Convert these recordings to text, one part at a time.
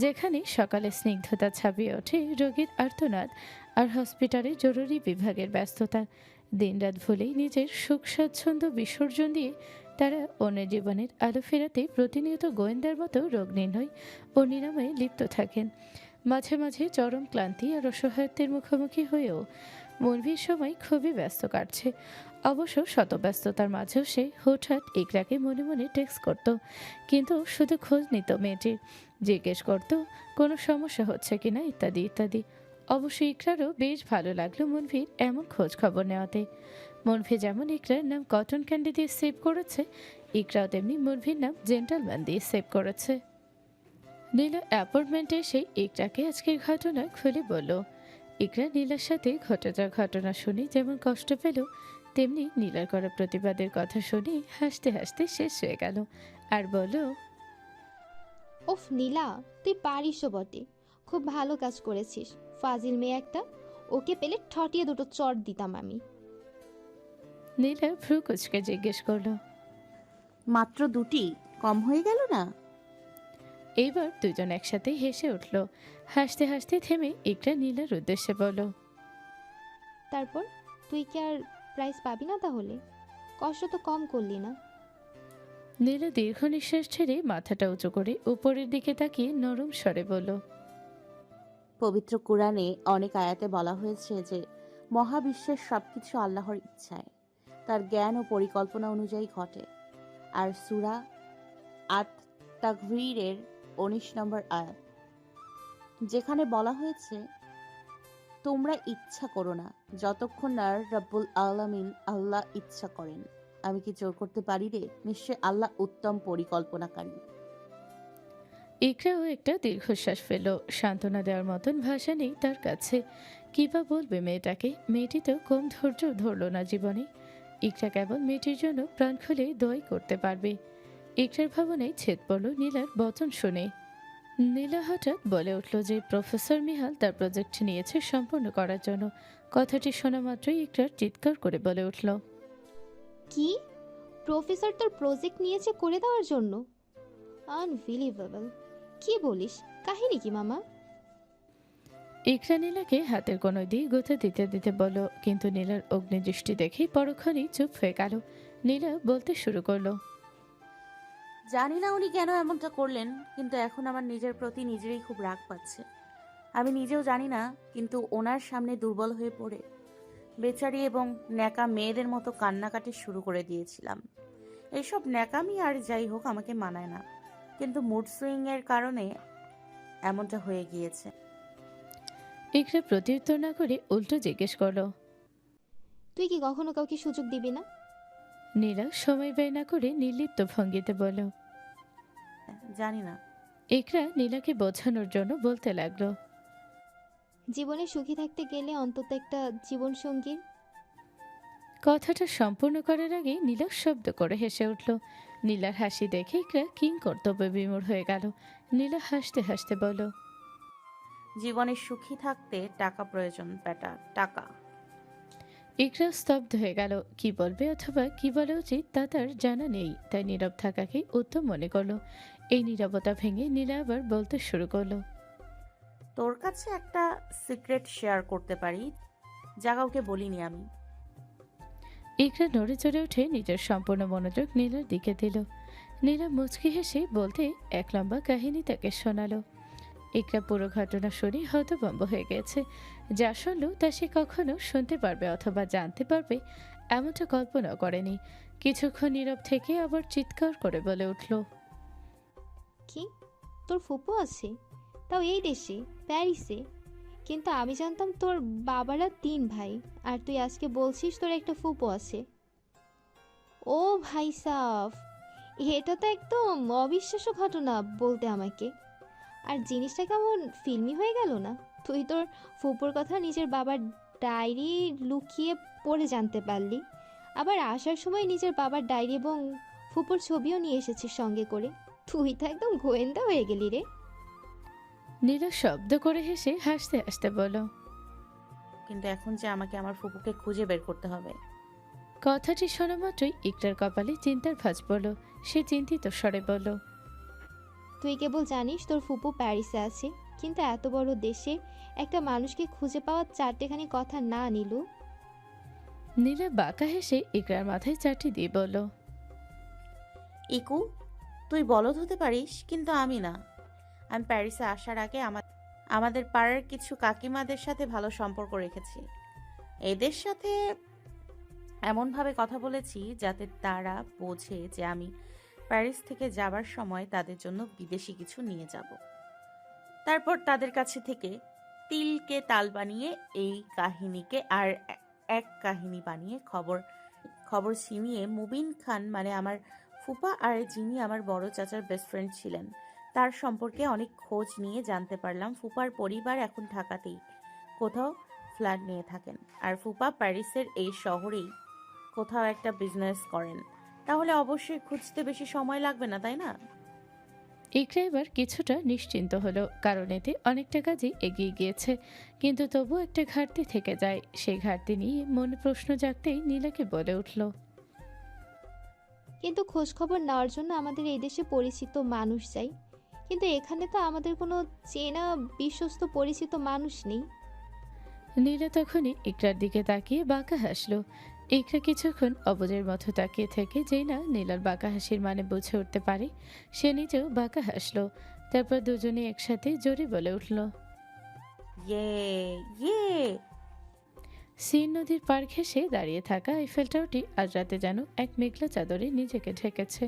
যেখানে সকালে স্নিগ্ধতা ছাপিয়ে ওঠে রোগীর আর্তনাদ আর হসপিটালে জরুরি বিভাগের ব্যস্ততা। দিনরাত ভুলেই নিজের সুখ স্বাচ্ছন্দ্য বিসর্জন দিয়ে তারা অন্যের জীবনের আলো ফেরাতে প্রতিনিয়ত গোয়েন্দার মতো রোগ নির্ণয় ও নিরাময়ে লিপ্ত থাকেন। মাঝে মাঝে চরম ক্লান্তি আর অসহায়ত্বের মুখোমুখি হয়েও মনভির সময় খুবই ব্যস্ত কাটছে। অবশ্য শত ব্যস্ততার মাঝেও সে হঠাৎ ইকরাকে মনে মনে টেক্সট করত, কিন্তু শুধু খোঁজ নিত মেয়েটির, জিজ্ঞেস করত কোনো সমস্যা হচ্ছে কিনা ইত্যাদি ইত্যাদি। অবশ্য ইকরারও বেশ ভালো লাগলো মনভির এমন খোঁজ খবর নেওয়াতে। মনভি যেমন ইকরার নাম কটন ক্যান্ডি দিয়ে সেভ করেছে, ইকরাও তেমনি মনভির নাম জেন্টলম্যান দিয়ে সেভ করেছে। নীলা অ্যাপার্টমেন্টে এসে ইকরাকে আজকের ঘটনা খুলে বলল। ইকরা নীলার সাথে ঘটে যাওয়া ঘটনা শুনে যেমন কষ্ট পেল, তেমনি নীলার করা প্রতিবাদের কথা শুনে হাসতে হাসতে শেষ হয়ে গেল আর বলল, ওফ নীলা, তুই পারিসও বটে। খুব ভালো কাজ করেছিস। ফাজিল মেয়ে একটা, ওকে পেলে ঠটিয়ে দুটো চট দিতাম আমি। নীলা ভ্রু কুচকে জিজ্ঞেস করলো, মাত্র দুটি কম হয়ে গেল না? এইবার দুজন একসাথে হেসে উঠল। হাসতে হাসতে থেমে ইকরা নীলার উদ্দেশ্যে বলল, তারপর তুই কি আর প্রাইজ পাবি না তাহলে? কষ্ট তো কম করলি না। নীলা দীর্ঘ নিঃশ্বাস ছেড়ে মাথাটা উঁচু করে উপরের দিকে তাকিয়ে নরম স্বরে বলল, পবিত্র কোরআনে অনেক আয়াতে বলা হয়েছে যে মহাবিশ্বের সবকিছু আল্লাহর ইচ্ছায়, তার জ্ঞান ও পরিকল্পনা অনুযায়ী ঘটে। আর সূরা আত তাকবীরের ১৯ নম্বর আয়াত, যেখানে বলা হয়েছে, তোমরা ইচ্ছা করো না যতক্ষণ না রব্বুল আলামিন আল্লাহ ইচ্ছা করেন। আমি কি জোর করতে পারি রে? নিশ্চয় আল্লাহ উত্তম পরিকল্পনাকারী। ইকরাও একটা দীর্ঘশ্বাস ফেল। সান্ত্বনা দেওয়ার মতন ভাষা নেই তার কাছে। কি বা বলবে মেয়েটাকে? মেয়েটি তো কম ধৈর্য ধরল না জীবনে। ইকরা কেবল মেয়েটির জন্য প্রাণ খুলে দোয়াই করতে পারবে। ইকরার ভাবনায় ছেদ পড়ল নীলার বচন শুনে। নীলা হঠাৎ বলে উঠল যে প্রফেসর মিহাল তার প্রজেক্ট নিয়েছে সম্পূর্ণ করার জন্য। কথাটি শোনা মাত্রই ইকরার চিৎকার করে বলে উঠল, কি? প্রফেসর তোর প্রজেক্ট নিয়েছে করে দেওয়ার জন্য? আনবিলিভেবল। কি বলিস? কাহিনী কি মামা? ইকরা নীলাকে হাতের কোনোই দিয়ে গোথা দিতে দিতে বলল, কিন্তু নীলার অগ্নিদৃষ্টি দেখে পরক্ষণেই চুপ হয়ে গেল। নীলা বলতে শুরু করলো, জানি না উনি কেন এমনটা করলেন, কিন্তু এখন আমার নিজের প্রতি নিজেরই খুব রাগ পাচ্ছে। আমি নিজেও জানি না, কিন্তু ওনার সামনে দুর্বল হয়ে পড়ে বেচারি এবং ন্যাকা মেয়েদের মতো কান্নাকাটি শুরু করে দিয়েছিলাম। এইসব ন্যাকামি আর যাই হোক আমাকে মানায় না, কিন্তু মুড সুইং এর কারণে এমনটা হয়ে গিয়েছে। ইকরা প্রত্যুত্তর না করে উল্টো জিজ্ঞেস করলো। তুই কি কখনো কাউকে সুযোগ দিবি না? নীলা সময় ব্যয় না করে নির্লিপ্ত ভঙ্গিতে বলল। জানি না। ইকরা নীলাকে বোঝানোর জন্য বলতে লাগলো, জীবনে সুখী থাকতে গেলে অন্তত একটা জীবন সঙ্গীর। কথাটা সম্পূর্ণ করার আগে নীলা শব্দ করে হেসে উঠল। নীলার হাসি দেখে ইকরা কিং কর্তব্য বিমূঢ় হয়ে গেল। নীলা হাসতে হাসতে বলল, জীবনে সুখী থাকতে টাকা প্রয়োজন বেটা, টাকা। ইকরা স্তব্ধ হয়ে গেল। কি বলবে অথবা কি বলা উচিত তা তার জানা নেই, তাই নীরব থাকাকে উত্তম মনে করলো। এই নীরবতা ভেঙে নীলা আবার বলতে শুরু করলো, তোর কাছে একটা সিক্রেট শেয়ার করতে পারি, যা কাউকে বলিনি আমি। ইকরা নড়ে চড়ে উঠে নিজের সম্পূর্ণ মনোযোগ নীলার দিকে দিল। নীলা মুচকি হেসে বলতে এক লম্বা কাহিনী তাকে শোনালো। ইকরা পুরো ঘটনা শুনে হতভম্ব হয়ে গেছে। যা শুনল তা সে কখনো শুনতে পারবে অথবা জানতে পারবে এমনটা কল্পনা করেনি। কিছুক্ষণ নীরব থেকে আবার চিৎকার করে বলে উঠল, কি? তোর ফুপু আছে? তাও এই দেশে, প্যারিসে? কিন্তু আমি জানতাম তোর বাবারা 3 ভাই, আর তুই আজকে বলছিস তোর একটা ফুপু আছে। ও ভাই সাফ, এটা তো একদম অবিশ্বাস্য ঘটনা বলতে আমাকে। আর জিনিসটা কেমন ফিল্মি হয়ে গেল না? তুই তোর ফুপুর কথা নিজের বাবার ডায়েরি লুকিয়ে পড়ে জানতে পারলি, আবার আসার সময় নিজের বাবার ডায়েরি এবং ফুপুর ছবিও নিয়ে এসেছিস সঙ্গে করে। তুই তো একদম গোয়েন্দা হয়ে গেলি রে। নীলা শব্দ করে হেসে হাসতে হাসতে বলল। কিন্তু এখন যে আমাকে আমার ফুপুকে খুঁজে বের করতে হবে। কথাটি শোনা মাত্রই ইকরার কপালে চিন্তার ভাঁজ পড়ল। সে চিন্তিত স্বরে বলল, তুই কেবল জানিস তোর ফুপু প্যারিসে আছে, কিন্তু এত বড় দেশে একটা মানুষকে খুঁজে পাওয়ার চারটেখানি কথা না নীলু। নীলা বাঁকা হেসে ইকরার মাথায় চাটি দিয়ে বলল, ইকু, তুই বলদ হতে পারিস, কিন্তু আমি না। আমি প্যারিসে আসার আগে আমাদের পাড়ার কিছু কাকিমাদের সাথে ভালো সম্পর্ক রেখেছি। এদের সাথে এমনভাবে কথা বলেছি যাতে তারা বোঝে যে আমি প্যারিস থেকে যাবার সময় তাদের জন্য বিদেশি কিছু নিয়ে যাব। তারপর তাদের কাছে থেকে তিলকে তাল বানিয়ে এই কাহিনীকে আর এক কাহিনী বানিয়ে খবর খবর ছিনিয়ে মুবিন খান, মানে আমার ফুপা, আর যিনি আমার বড় চাচার বেস্ট ফ্রেন্ড ছিলেন, তার সম্পর্কে অনেক খোঁজ নিয়ে জানতে পারলাম ফুপার পরিবার এখন ঢাকাতেই কোথাও ফ্ল্যাট নিয়ে থাকেন, আর ফুপা প্যারিসের এই শহরেই কোথাও একটা বিজনেস করেন। তাহলে অবশ্যই খুঁজতে বেশি সময় লাগবে না, তাই না? ইকরা এবার কিছুটা নিশ্চিন্ত হলো, কারণ এতে অনেকটা কাজই এগিয়ে গিয়েছে। কিন্তু তবু একটা ঘাটতি থেকে যায়। সেই ঘাটতি নিয়ে মনে প্রশ্ন জাগতেই নীলাকে বলে উঠল, কিন্তু খোঁজ খবর নেওয়ার জন্য আমাদের এই দেশে পরিচিত মানুষ চাই, কিন্তু এখানে তো আমাদের কোনো চেনা বিশ্বস্ত পরিচিত মানুষ নেই। নীলা তখনই ইকরার দিকে তাকিয়ে বাঁকা হাসলো। ইকরা কিছুক্ষণ অবুঝের মতো তাকিয়ে থেকে যেই না নীলার বাঁকা হাসির মানে বুঝে উঠতে পারে, সে নিজেও বাঁকা হাসলো। তারপর দুজনে একসাথে জোরে বলে উঠল, ইয়ে ইয়ে। সিন নদীর পার ঘেঁষে দাঁড়িয়ে থাকা আইফেল টাওয়ারটি আজ রাতে যেন এক মেঘলা চাদরে নিজেকে ঢেকেছে।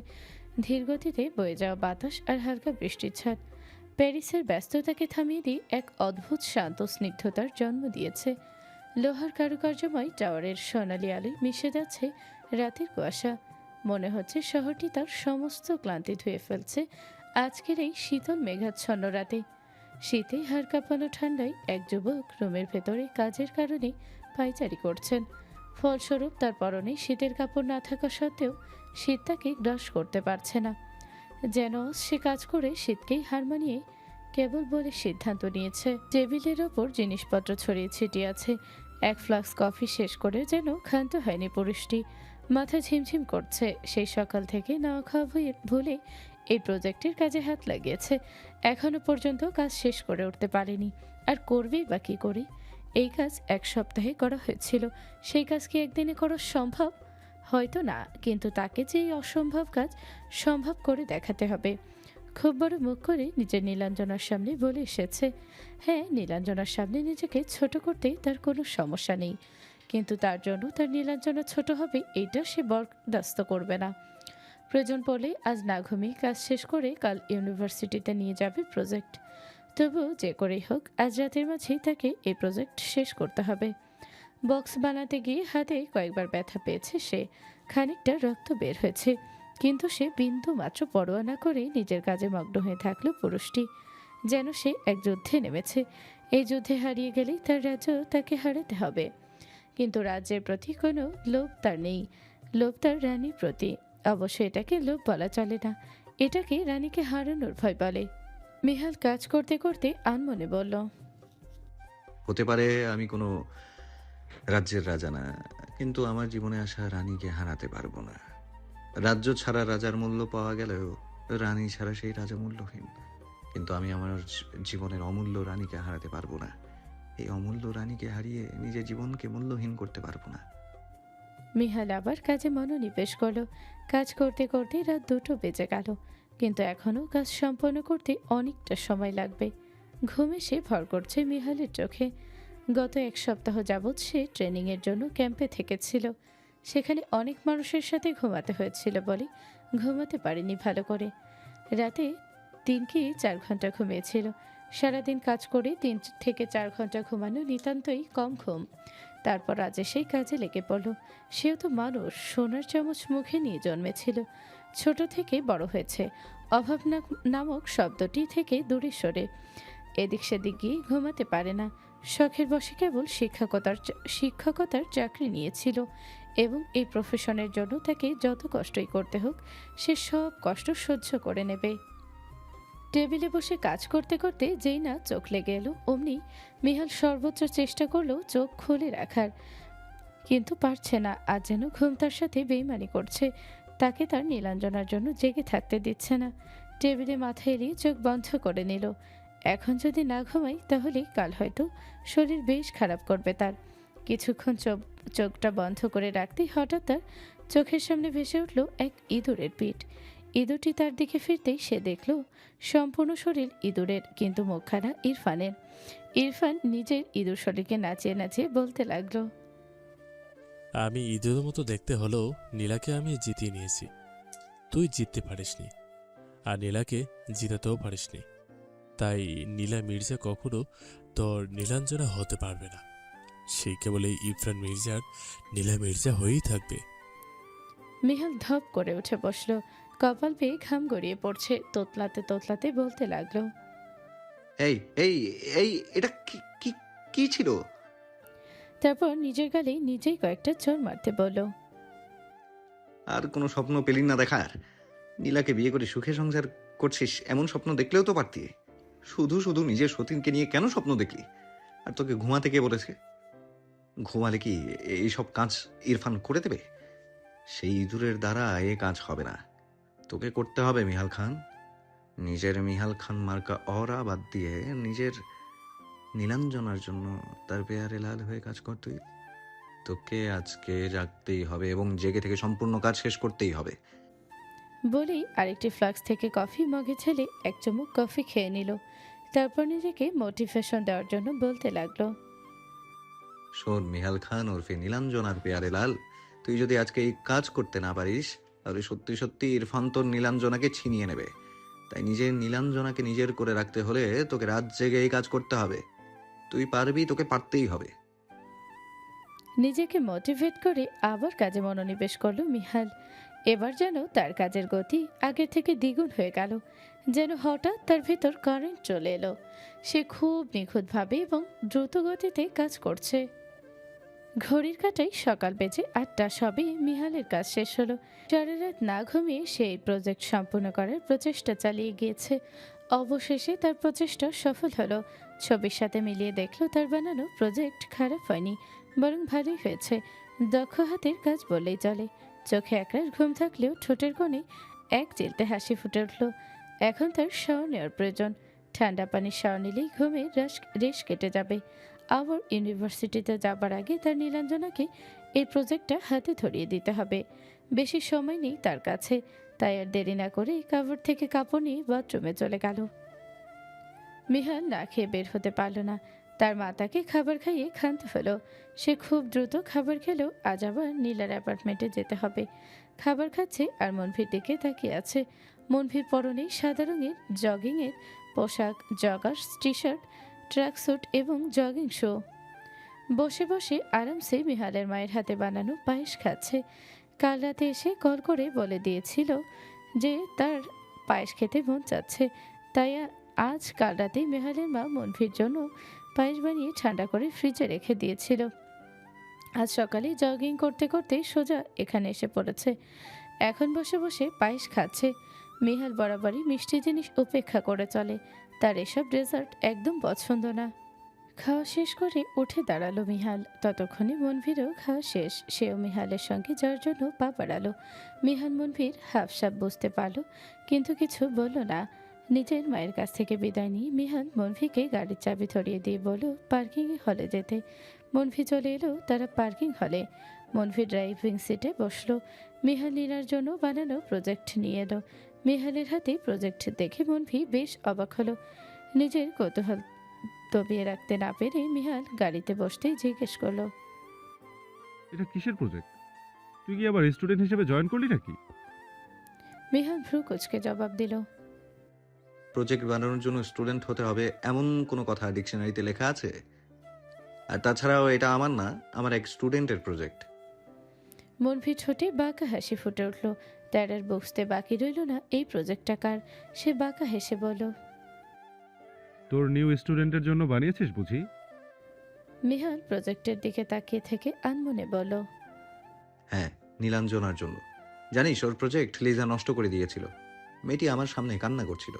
ধীর গতিতে বয়ে যাওয়া বাতাস আর হালকা বৃষ্টির ছাট প্যারিসের ব্যস্ততাকে থামিয়ে দিয়ে এক অদ্ভুত শান্ত স্নিগ্ধতার জন্ম দিয়েছে। লোহার কারুকার্যময় টাওয়ারের সোনালি আলোয় মিশে যাচ্ছে রাতের কুয়াশা। মনে হচ্ছে শহরটি তার সমস্ত ক্লান্তি ধুয়ে ফেলছে আজকের এই শীতল মেঘাচ্ছন্ন রাতে। শীতে হাড় কাঁপানো ঠান্ডায় এক যুবক রুমের ভেতরে কাজের কারণে পায়চারি করছেন। ফলস্বরূপ তার পরনে শীতের কাপড় না থাকা সত্ত্বেও শীত তাকে গ্রাস করতে পারছে না। যেন সে কাজ করে শীতকেই হার মানিয়ে কেবল বলে সিদ্ধান্ত নিয়েছে। টেবিলের ওপর জিনিসপত্র ছড়িয়ে ছিটিয়ে আছে। এক ফ্লাক্স কফি শেষ করে যেন ক্ষান্ত হয়নি পুরুষটি। মাথা ঝিমঝিম করছে। সেই সকাল থেকে না খাওয়া ভুলে এই প্রজেক্টের কাজে হাত লাগিয়েছে। এখনো পর্যন্ত কাজ শেষ করে উঠতে পারেনি, আর করবেই বা কী করে? এই কাজ এক সপ্তাহে করা হয়েছিল, সেই কাজ কি একদিনে করা সম্ভব? হয়তো না, কিন্তু তাকে যে এই অসম্ভব কাজ সম্ভব করে দেখাতে হবে। খুব বড় মুখ করে নিজের নীলাঞ্জনার সামনে বলে এসেছে। হ্যাঁ, নীলাঞ্জনার সামনে নিজেকে ছোট করতে তার কোনো সমস্যা নেই, কিন্তু তার জন্য তার নীলাঞ্জনা ছোট হবে এটা সে বরদাস্ত করবে না। প্রয়োজন পড়লে আজ না ঘুমিয়ে কাজ শেষ করে কাল ইউনিভার্সিটিতে নিয়ে যাবে প্রজেক্ট। তবু যে করেই হোক আজ রাতের মাঝেই তাকে এই প্রজেক্ট শেষ করতে হবে। বক্স বানাতে গিয়ে হাতে কয়েকবার ব্যথা পেয়েছে সে, খানিকটা রক্ত বের হয়েছে, কিন্তু সে বিন্দু মাত্র পরোয়া না করে নিজের কাজে মগ্ন হয়ে থাকলো পুরুষটি। যেন সে এক যুদ্ধে নেমেছে। এই যুদ্ধে হারিয়ে গেলেই তার রাজ্য তাকে হারাতে হবে। কিন্তু রাজ্যের প্রতি কোনো লোভ তার নেই, লোভ তার রানীর প্রতি। অবশ্য এটাকে লোভ বলা চলে না, এটাকে রানীকে হারানোর ভয় বলে। মিহাল কাজ করতে করতে আনমনে বলল, হতে পারে আমি কোনো রাজ্যের রাজা না, কিন্তু আমার জীবনে আসা রানীকে হারাতে পারবো না। রাজ্য ছাড়া রাজার মূল্য পাওয়া গেলেও রানী ছাড়া সেই রাজা মূল্যহীন। কিন্তু আমি আমার জীবনের অমূল্য রানীকে হারাতে পারবো না। এই অমূল্য রানীকে হারিয়ে নিজের জীবনকে মূল্যহীন করতে পারবো না। মিহাল আবার কাজে মনোনিবেশ করলো। কাজ করতে করতে রাত 2টো বেজে গেল, কিন্তু এখনও কাজ সম্পন্ন করতে অনেকটা সময় লাগবে। ঘুম এসে ভর করছে মিহালের চোখে। গত এক সপ্তাহ যাবৎ সে ট্রেনিংয়ের জন্য ক্যাম্পে থেকেছিল। সেখানে অনেক মানুষের সাথে ঘুমাতে হয়েছিল বলে ঘুমাতে পারেনি ভালো করে। রাতে 3 কি 4 ঘন্টা ঘুমিয়েছিল। সারাদিন কাজ করে 3 থেকে 4 ঘন্টা ঘুমানো নিতান্তই কম ঘুম। তারপর আজ সেই কাজে লেগে পড়ল। সেও তো মানুষ, সোনার চামচ মুখে নিয়ে জন্মেছিল, ছোট থেকে বড় হয়েছে। অভাব নামক শব্দটি থেকে দূরে সরে এদিক সেদিক গিয়ে ঘুমাতে পারে না। শখের বশে কেবল শিক্ষকতার চাকরি নিয়েছিল, এবং এই প্রফেশনের জন্য তাকে যত কষ্টই করতে হোক সে সব কষ্ট সহ্য করে নেবে। টেবিলে বসে কাজ করতে করতে যেই না চোখ লেগে এলো, অমনি মিহাল সর্বোচ্চ চেষ্টা করলো চোখ খুলে রাখার, কিন্তু পারছে না। আজ যেন ঘুম তার সাথে বেইমানি করছে, তাকে তার নীলাঞ্জনার জন্য জেগে থাকতে দিচ্ছে না। টেবিলে মাথা এলিয়ে চোখ বন্ধ করে নিল। এখন যদি না ঘুমাই তাহলে কাল হয়তো শরীর বেশ খারাপ করবে তার। কিছুক্ষণ চোখটা বন্ধ করে রাখতেই হঠাৎ তার চোখের সামনে ভেসে উঠল এক ইঁদুরের পিঠ। ইঁদুরটি তার দিকে ফিরতেই সে দেখল সম্পূর্ণ শরীর ইঁদুরের, কিন্তু মুখখানা ইরফানের। ইরফান নিজের ইঁদুর শরীরকে নাচিয়ে নাচিয়ে বলতে লাগলো, আমি ইঁদুরের মতো দেখতে হলেও নীলাকে আমি জিতিয়ে নিয়েছি। তুই জিততে পারিসনি, আর নীলাকে জিতাতেও পারিসনি। তাই নীলা মির্জা কখনো তোর নীলাঞ্জনা হতে পারবে না। সেই কেবল এই ইরফান মির্জার নীলা মির্জা হয়েই থাকবে। মিহাল ধপ করে উঠে বসল। কপাল পেয়ে ঘাম গড়িয়ে পড়ছে। তোতলাতে তোতলাতে বলতে লাগলো, এই এই এই এটা কি কি কি ছিল? তারপর নিজের গালে নিজেই কয়েকটা চড় মারতে বলল, আর কোনো স্বপ্ন পেলি না দেখার? নীলাকে বিয়ে করে সুখে সংসার করছিস এমন স্বপ্ন দেখলেও তো পারতি। শুধু শুধু নিজের সতীনকে নিয়ে কেন স্বপ্ন দেখলি? আর তোকে ঘুমাতে কে বলেছে? ঘুমালে কি এইসব কাজ ইরফান করে দেবে? সেই ইঁদুরের দ্বারা এ কাজ হবে না। তোকে করতে হবে মিহাল খান। নিজের মিহাল খান মার্কা অরা বাদ দিয়ে নিজের নীলাঞ্জনার জন্য তার পেয়ারে লাল হয়ে কাজ কর তুই। তোকে আজকে জাগতেই হবে এবং জেগে থেকে সম্পূর্ণ কাজ শেষ করতেই হবে। বলেই আরেকটি ফ্লাক্স থেকে কফি মগে ছেলে এক চুমুক কফি খেয়ে নিল। তারপর নিজেকে মোটিভেশন দেওয়ার জন্য বলতে লাগলো, শোন মিহাল খান ওরফে নীলাঞ্জনার পেয়ারে লাল, তুই যদি আজকে এই কাজ করতে না পারিস তাহলে সত্যি সত্যি ইরফান তোর নীলাঞ্জনাকে ছিনিয়ে নেবে। তাই নিজের নীলাঞ্জনাকে নিজের করে রাখতে হলে তোকে রাত জেগে এই কাজ করতে হবে। তুই পারবি, তোকে পারতেই হবে। নিজেকে মোটিভেট করে আবার কাজে মনোনিবেশ করলো মিহাল। এবার যেন তার কাজের গতি আগের থেকে দ্বিগুণ হয়ে গেল। যেন হঠাৎ তার ভেতর কারেন্ট চলে এলো। সে খুব নিখুঁতভাবে এবং দ্রুত গতিতে কাজ করছে। ঘড়ির কাঁটায় সকাল বেজে 8টা, সবে মিহালের কাজ শেষ হলো। সারা রাত না ঘুমিয়ে সে এই প্রজেক্ট সম্পূর্ণ করার প্রচেষ্টা চালিয়ে গিয়েছে। অবশেষে তার প্রচেষ্টা সফল হলো। ছবির সাথে মিলিয়ে দেখলো তার বানানো প্রজেক্ট খারাপ হয়নি, বরং ভালোই হয়েছে। দক্ষ হাতের কাজ বললেই চলে। চোখে একরাশ ঘুম থাকলেও ঠোঁটের কোণে এক চিলতে হাসি ফুটে উঠল। এখন তার শাওয়ার নেওয়ার প্রয়োজন। ঠান্ডা পানির শাওয়ার নিলেই ঘুমের রেশ কেটে যাবে। আবার ইউনিভার্সিটিতে যাবার আগে তার নীলাঞ্জনাকে এই প্রজেক্টটা হাতে ধরিয়ে দিতে হবে। বেশি সময় নেই তার কাছে, তাই আর দেরি না করে কাপড় থেকে কাপড় নিয়ে বাথরুমে চলে গেল। মিহাল না খেয়ে বের হতে পারল না। তার মা তাকে খাবার খাইয়ে ক্ষান্ত হলো। সে খুব দ্রুত খাবার খেলেও আজ আবার নীলার অ্যাপার্টমেন্টে যেতে হবে। খাবার খাচ্ছে আর মনভির দিকে তাকিয়ে আছে। মনভির পরনে সাদা রঙের জগিংয়ের পোশাক, জগার্স টি শার্ট, ট্র্যাকস্যুট এবং জগিং শু। বসে বসে আরামসে মিহালের মায়ের হাতে বানানো পায়েস খাচ্ছে। কাল রাতে এসে কল করে বলে দিয়েছিল যে তার পায়েস খেতে মন চাচ্ছে, তাই আজ কাল রাতে মেহালের মা মনভির জন্য পায়েস বানিয়ে ঠান্ডা করে ফ্রিজে রেখে দিয়েছিল। আজ সকালে জগিং করতে করতে সোজা এখানে এসে পড়েছে। এখন বসে বসে পায়েস খাচ্ছে। মিহাল বরাবরই মিষ্টি জিনিস উপেক্ষা করে চলে। তার এসব ডেজার্ট একদম পছন্দ না। খাওয়া শেষ করে উঠে দাঁড়ালো মিহাল। ততক্ষণে মনভিরও খাওয়া শেষ। সেও মিহালের সঙ্গে যাওয়ার জন্য পা বাড়ালো। মিহাল মনভির হাফসাপ বুঝতে পারল, কিন্তু কিছু বলল না। নিজের মায়ের কাছ থেকে বিদায় নিয়ে মিহাল মনভিকে গাড়ির চাবি ধরিয়ে দিয়ে বলল পার্কিং হলে যেতে। মনভি চলে এলো তারা পার্কিং হলে। মনভি ড্রাইভিং সিটে বসলো। মিহাল নীলার জন্য বানানো প্রজেক্ট নিয়ে এলো। মিহালের হাতে প্রজেক্ট দেখে মনভি বেশ অবাক হলো। নিজের কৌতূহল দবিয়ে রাখতে না পেরে মিহাল গাড়িতে বসতেই জিজ্ঞেস করলো, এটা কিসের প্রজেক্ট? তুই কি আবার স্টুডেন্ট হিসেবে জয়েন করলি নাকি? মিহাল ভ্রু কুচকে জবাব দিল, প্রজেক্ট বানানোর জন্য স্টুডেন্ট হতে হবে এমন কোনো কথা ডিকশনারিতে লেখা আছে? আর তাছাড়াও এটা আমার না, আমার এক স্টুডেন্টের প্রজেক্ট। মনভি ঠোঁটে বাঁকা হাসি ফুটে উঠল। তার আর বুঝতে বাকি রইল না এই প্রজেক্টটা কার। সে বাঁকা হেসে বলল, তোর নিউ স্টুডেন্টের জন্য বানিয়েছিস বুঝি? মিহাল প্রজেক্টের দিকে তাকিয়ে থেকে আনমনে বলল, হ্যাঁ, নীলাঞ্জনার জন্য। জানিস ওর প্রজেক্ট লিজা নষ্ট করে দিয়েছিল। মেয়েটি আমার সামনে কান্না করছিল।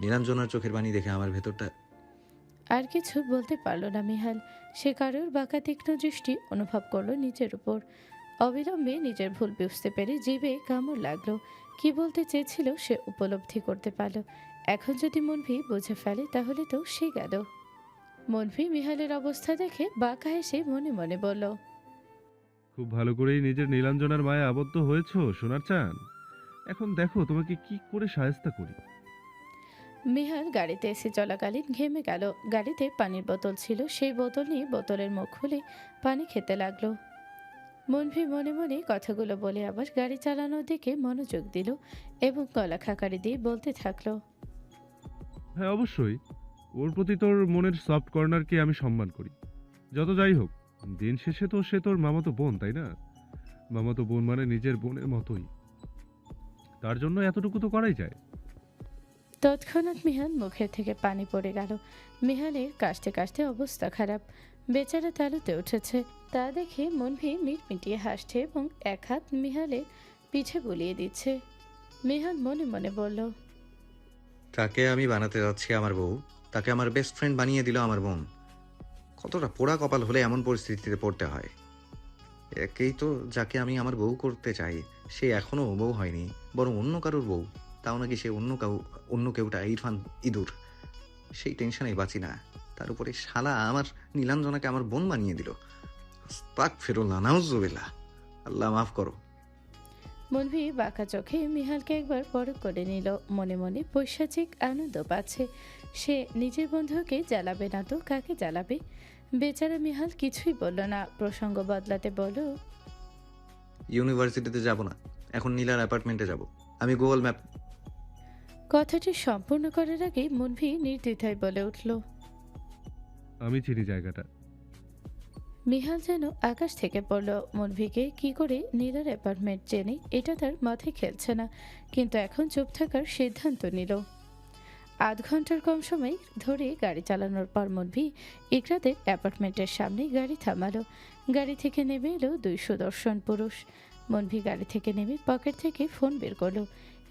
নীলাঞ্জনার চোখের পানি দেখে আমার ভেতরটা। আর কিছু বলতে পারল না মিহাল। সে কারোর বাঁকা তীক্ষ্ণ দৃষ্টি অনুভব করলো নিজের উপর। অবিলম্বে নিজের ভুল বুঝতে পেরে জিভে কামড় লাগলো। কি বলতে চেয়েছিল সে উপলব্ধি করতে পারল। এখন যদি মনভি বুঝে ফেলে তাহলে তো সে গেল। মনভি মিহালের অবস্থা দেখে বাঁকা হেসে মনে মনে বলল, খুব ভালো করেই নিজের নীলাঞ্জনার মায়ে আবদ্ধ হয়েছো সোনার চান। এখন দেখো তোমাকে কি করে সায়স্তা করি। মিহাল গাড়িতে এসে চলাকালীন ঘেমে গেল। গাড়িতে পানির বোতল ছিল, সেই বোতল নিয়ে বোতলের মুখ খুলে পানি খেতে লাগলো। মনভি মনে মনে কথাগুলো বলে আবার গাড়ি চালানোর দিকে মনোযোগ দিল এবং গলা খাকারি দিয়ে বলতে থাকলো, হ্যাঁ অবশ্যই, ওর প্রতি তোর মনের সফট কর্নারকে আমি সম্মান করি। যত যাই হোক, দিন শেষে তো সে তোর মামাতো বোন, তাই না? মামাতো বোন মানে নিজের বোনের মতোই, তার জন্য এতটুকু তো করাই যায়। তৎক্ষণাৎ মিহাল মুখের থেকে পানি পড়ে গেল। মিহালের কাশতে কাশতে অবস্থা খারাপ, বেচারা তালুতে উঠেছে। তা দেখে মনভি মিটমিটিয়ে হাসছে এবং এক হাত মিহালের পিঠে বুলিয়ে দিচ্ছে। মিহাল মনে মনে বলল, তাকে আমি বানাতে যাচ্ছি আমার বউ, তাকে আমার বেস্ট ফ্রেন্ড বানিয়ে দিল আমার বোন। কতটা পোড়া কপাল হলে এমন পরিস্থিতিতে পড়তে হয়। একেই তো যাকে আমি আমার বউ করতে চাই, সে এখনো বউ হয়নি, বরং অন্য কারোর বউ। তাও নাকি সে অন্য কেউটা ইরফান ইঁদুর। সেই টেনশনেই বাঁচি না। তার উপরে শালা আমার নীলাঞ্জনাকে আমার বোন বানিয়ে দিল। আস্তাগফিরুল্লাহ, নাউজুবিল্লাহ। আল্লাহ মাফ করো। মনভি বাঁকা চোখে মিহালকে একবার পরখ করে নিল। মনে মনে পৈশাচিক আনন্দ পাচ্ছে। সে নিজের বন্ধুকে জ্বালাবে না তো কাকে জ্বালাবে। বেচারা মিহাল কিছুই বলল না, প্রসঙ্গ বদলাতে বলল, ইউনিভার্সিটিতে যাব না, এখন নীলার অ্যাপার্টমেন্টে যাব। আমি গুগল ম্যাপ। কথাটি সম্পূর্ণ করার আগে মনভি নির্দ্বিধায় বলে উঠল। আমি চিনি জায়গাটা। মিহাল যেন আকাশ থেকে পড়ল। মনভিকে কি করে নীলার অ্যাপার্টমেন্ট চেনে এটা তার মাথায় খেলছে না, কিন্তু এখন চুপ থাকার সিদ্ধান্ত নিল। আধ ঘন্টার কম সময় ধরে গাড়ি চালানোর পর মনভি ইকরাদের অ্যাপার্টমেন্টের সামনে গাড়ি থামালো। গাড়ি থেকে নেমে এলো দুই সুদর্শন পুরুষ। মনভি গাড়ি থেকে নেমে পকেট থেকে ফোন বের করলো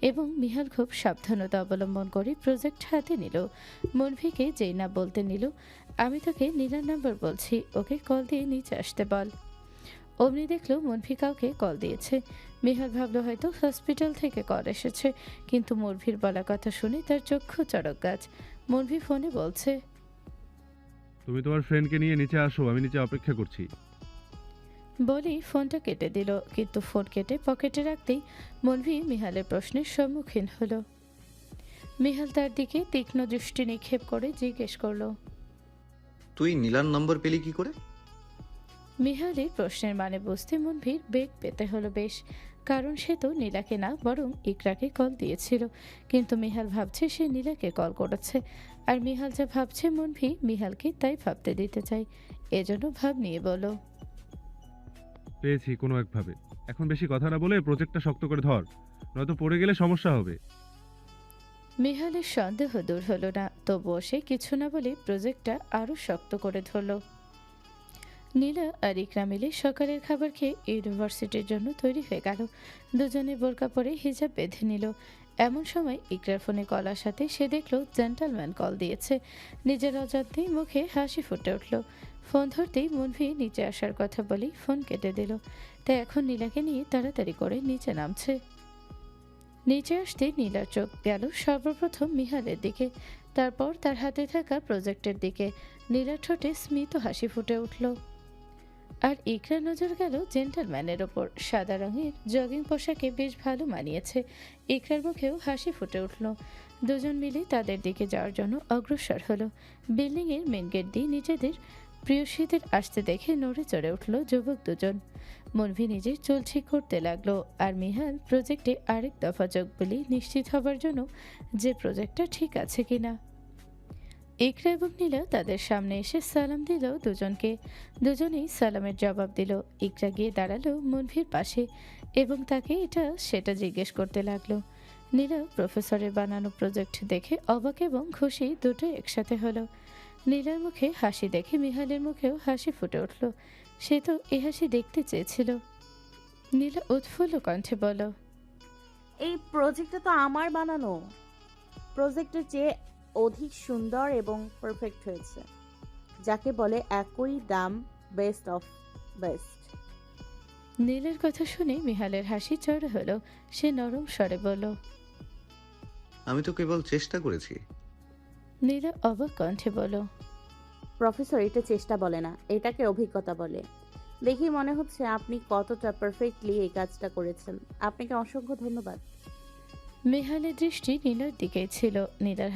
এবং মিহাল খুব সাবধানতা অবলম্বন করে প্রজেক্ট হাতে নিল। মনভিকে যেই না বলতে নিল, আমি তোকে নীলার নাম্বার বলছি, ওকে কল দিয়ে নিচে আসতে বল। অমনি দেখলো মনভি কাউকে কল দিয়েছে। মিহাল ভাবলো হয়তো হসপিটাল থেকে কল এসেছে, কিন্তু মনভির বলা কথা শুনে তার চক্ষু চড়ক গাছ। মনভি ফোনে বলছে, তুমি তোমার ফ্রেন্ডকে নিয়ে নিচে আসো, আমি নিচে অপেক্ষা করছি। বলেই ফোনটা কেটে দিল। কিন্তু ফোন কেটে পকেটে রাখতেই মনভি মিহালের প্রশ্নের সম্মুখীন হলো। মিহাল তার দিকে তীক্ষ্ণ দৃষ্টি নিক্ষেপ করে জিজ্ঞেস করলো, তুই নীলার নম্বর পেলি কি করে? মিহালের প্রশ্নের মানে বুঝতে মনভির বেগ পেতে হলো বেশ, কারণ সে তো নীলাকে না বরং ইকরাকে কল দিয়েছিল। কিন্তু মিহাল ভাবছে সে নীলাকে কল করেছে, আর মিহাল যা ভাবছে মনভি মিহালকে তাই ভাবতে দিতে চাই। এজন্য ভাব নিয়ে বলো, পেয়েছি কোনো একভাবে। এখন বেশি কথা না বলে প্রজেক্টটা শক্ত করে ধর, নয়তো পড়ে গেলে সমস্যা হবে। মিহালের সন্দেহ দূর হলো না, তবুও সে কিছু না বলে প্রজেক্টটা আরো শক্ত করে ধরল। নীলা আর ইকরা মিলে সকালের খাবার খেয়ে ইউনিভার্সিটির জন্য তৈরি হয়ে গেল। দুজনে বোরকা পরে হিজাব বেঁধে নিল। এমন সময় ইকরার ফোনে কল আসাতে সে দেখলো জেন্টলম্যান কল দিয়েছে। নিজের অজান্তেই মুখে হাসি ফুটে উঠল। ফোন ধরতেই মনভি নিচে আসার কথা বলেই ফোন কেটে দিল। তাই এখন নীলাকে নিয়ে তাড়াতাড়ি করে নিচে নামছে। নিচে আসতে নীলার চোখ গেল সর্বপ্রথম মিহালের দিকে, তারপর তার হাতে থাকা প্রজেক্টের দিকে। নীলার ঠোঁটে স্মিত হাসি ফুটে উঠল। আর ইকরা নজর গেল জেন্টলম্যানের ওপর। সাদা রঙের জগিং পোশাকে বেশ ভালো মানিয়েছে। ইকরার মুখেও হাসি ফুটে উঠল। দুজন মিলে তাদের দিকে যাওয়ার জন্য অগ্রসর হলো। বিল্ডিংয়ের মেন গেট দিয়ে নিজেদের প্রিয়সীদের আসতে দেখে নড়ে চড়ে উঠল যুবক দুজন। মনভি নিজের চুল ঠিক করতে লাগলো, আর মিহাল প্রজেক্টে আরেক দফা যোগ বলি নিশ্চিত হবার জন্য যে প্রজেক্টটা ঠিক আছে কিনা। ইকরা এবং নীলা তাদের সামনে এসে সালাম দিল দুজনকে। দুজনেই সালামের জবাব দিল। ইকরা গিয়ে দাঁড়ালো মনভির পাশে এবং তাকে এটা সেটা জিজ্ঞেস করতে লাগলো। নীলা প্রফেসরের বানানো প্রজেক্ট দেখে অবাক এবং খুশি দুটো একসাথে হলো। নীলার মুখে হাসি দেখে মিহালের মুখেও হাসি ফুটে উঠল। সে তো এই হাসি দেখতে চেয়েছিল। নীলা উৎফুল্ল কণ্ঠে বলল, এই প্রজেক্টটা তো আমার বানানো। প্রজেক্টের চেয়ে অধিক সুন্দর এবং পারফেক্ট হয়েছে, যাকে বলে একই দাম বেস্ট অফ বেস্ট। নীলের কথা শুনে মিহালের হাসি চড় হলো। সে নরম স্বরে বলল। আমি তো কেবল চেষ্টা করেছি। নীলা অবাক কণ্ঠে বলল। প্রফেসর, এটা চেষ্টা বলে না, এটাকে অভিজ্ঞতা বলে। দেখি মনে হচ্ছে আপনি কতটা পারফেক্টলি এই কাজটা করেছেন। আপনাকে অসংখ্য ধন্যবাদ। মিহালের দৃষ্টি নীলার দিকেই ছিল। নীলার